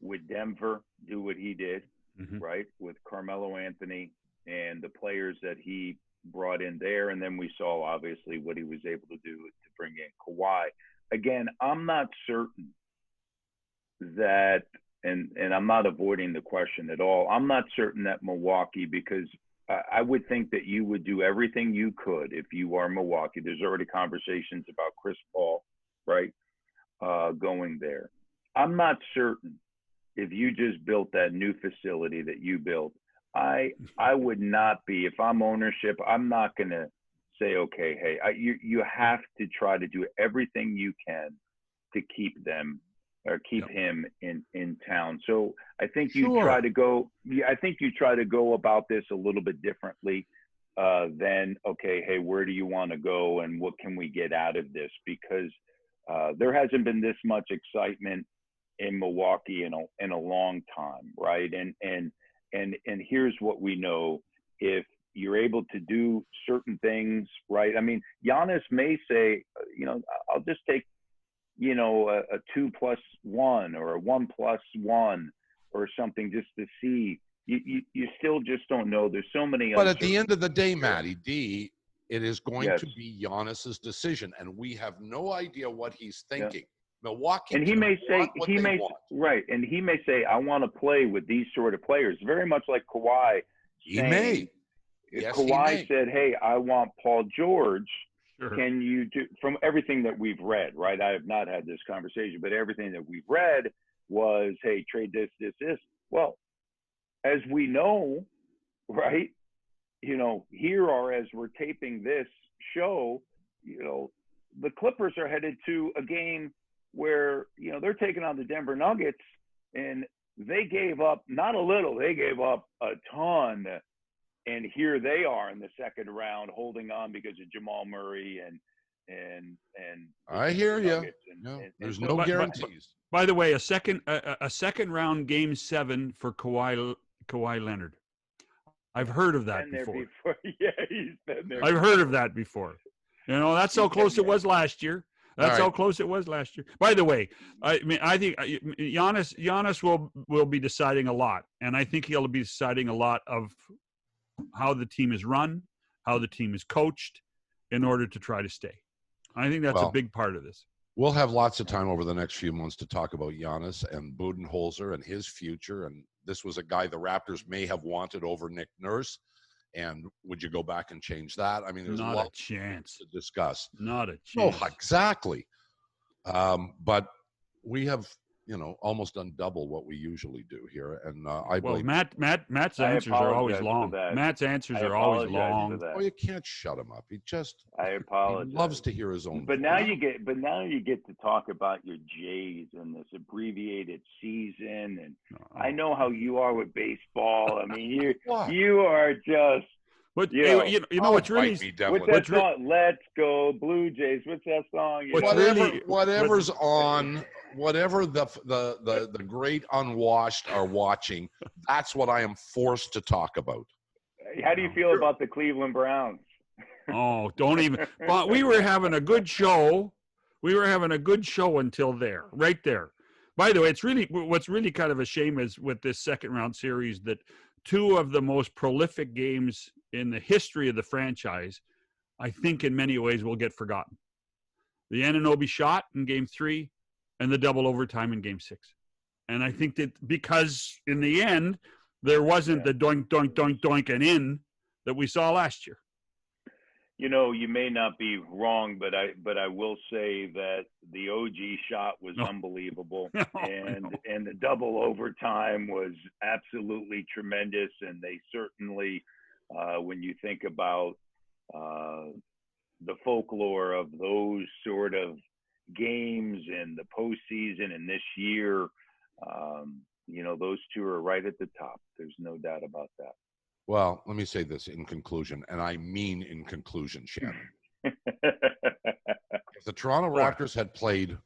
with Denver do what he did, right, with Carmelo Anthony and the players that he brought in there. And then we saw, obviously, what he was able to do to bring in Kawhi. Again, I'm not certain that, and I'm not avoiding the question at all, I'm not certain that Milwaukee, because I would think that you would do everything you could if you are Milwaukee. There's already conversations about Chris Paul, right, going there. I'm not certain if you just built that new facility that you built. I would not be, if I'm ownership, I'm not going to say, okay, hey, you have to try to do everything you can to keep them or keep him in town. So I think you try to go. Yeah, I think you try to go about this a little bit differently than, okay, hey, where do you want to go and what can we get out of this? Because there hasn't been this much excitement in Milwaukee in a long time, right? And here's what we know: if you're able to do certain things, right? I mean, Giannis may say, I'll just take, a 2+1 or a 1+1 or something just to see. You still just don't know. There's so many. But at the end of the day, Matty D, it is going Yes. to be Giannis's decision, and we have no idea what he's thinking. Yeah. Milwaukee, and he may say, right, and he may say, I want to play with these sort of players, very much like Kawhi. He may. Yes, Kawhi said, hey, I want Paul George. Sure. Can you do, from everything that we've read, right? I have not had this conversation, but everything that we've read was, hey, trade this. Well, as we know, right, here as we're taping this show, the Clippers are headed to a game where, they're taking on the Denver Nuggets, and they gave up not a little, they gave up a ton. And here they are in the second round holding on because of Jamal Murray and I hear you. There's no guarantees. By the way, a second round Game 7 for Kawhi Leonard. I've heard of that before. Yeah, he's been there. I've heard of that before. That's how close it was last year. That's how close it was last year. By the way, I think Giannis will be deciding a lot, and I think he'll be deciding a lot of how the team is run, how the team is coached, in order to try to stay. I think that's a big part of this. We'll have lots of time over the next few months to talk about Giannis and Budenholzer and his future. And this was a guy the Raptors may have wanted over Nick Nurse. And would you go back and change that? I mean, there's not a chance to discuss. Not a chance. No, exactly. But we have, almost done double what we usually do here. And I believe Matt's answers are always long. Matt's answers are always long. Oh, you can't shut him up. I apologize. He loves to hear his own. But now you get to talk about your Jays and this abbreviated season. And I know how you are with baseball. I mean, you are just. But you know what's really what's that song? Let's Go Blue Jays. What's that song? Whatever's on, whatever the great unwashed are watching, that's what I am forced to talk about. How do you feel about the Cleveland Browns? Oh, don't even. But we were having a good show. Until right there. By the way, what's really kind of a shame is with this second round series that two of the most prolific games in the history of the franchise, I think in many ways will get forgotten. The Anunoby shot in Game 3 and the double overtime in Game 6. And I think that because in the end, there wasn't the doink, doink, doink, doink and in that we saw last year. You may not be wrong, but I will say that the OG shot was unbelievable, and the double overtime was absolutely tremendous. And they certainly, when you think about the folklore of those sort of games and the postseason and this year, those two are right at the top. There's no doubt about that. Well, let me say this in conclusion, and I mean in conclusion, Shannon. If the Toronto Raptors had played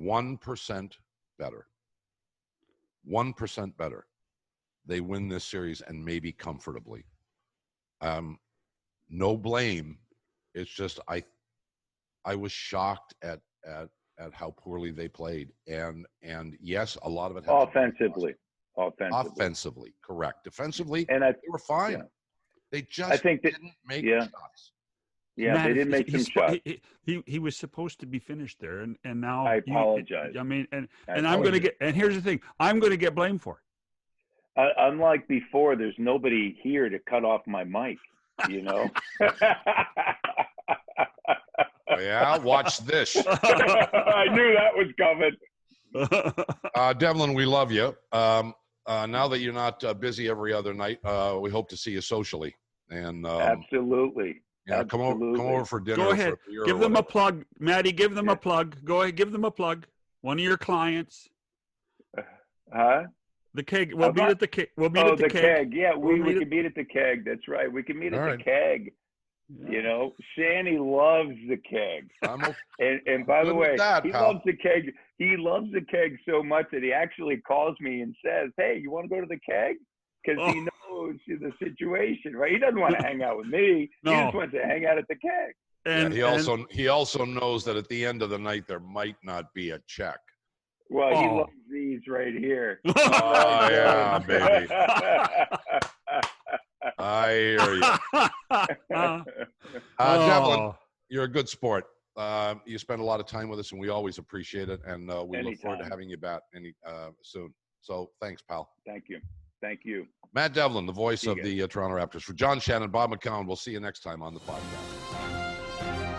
1% better, they win this series and maybe comfortably. No blame. It's just I was shocked at how poorly they played, and yes, a lot of it offensively, correct. Defensively, and they were fine. Yeah. They just didn't make shots. Yeah, Matt, they didn't make some shots. He was supposed to be finished there, and now I apologize. And I'm going to get. And here's the thing: I'm going to get blamed for it. Unlike before, there's nobody here to cut off my mic. Yeah, watch this. I knew that was coming. Devlin, we love you. Now that you're not busy every other night, we hope to see you socially. And absolutely. Yeah, come over for dinner. Go ahead. Give them a plug, Maddie. Give them a plug. Go ahead. Give them a plug. One of your clients. The keg. We'll meet at the keg. We'll meet at the keg. Yeah, we can meet at the keg. That's right. We can meet at the keg. Yeah. Shanny loves the keg. And by the way, loves the keg. He loves the keg so much that he actually calls me and says, "Hey, you want to go to the keg?" because he knows the situation, right? He doesn't want to hang out with me. No. He just wants to hang out at the keg. And he also knows that at the end of the night there might not be a check. Well, he Oh. loves these right here. Oh yeah, baby. I hear you. Devlin, you're a good sport. You spend a lot of time with us, and we always appreciate it. And we look forward to having you back soon. So thanks, pal. Thank you. Thank you. Matt Devlin, the voice of the Toronto Raptors. For John Shannon, Bob McCown, we'll see you next time on the podcast.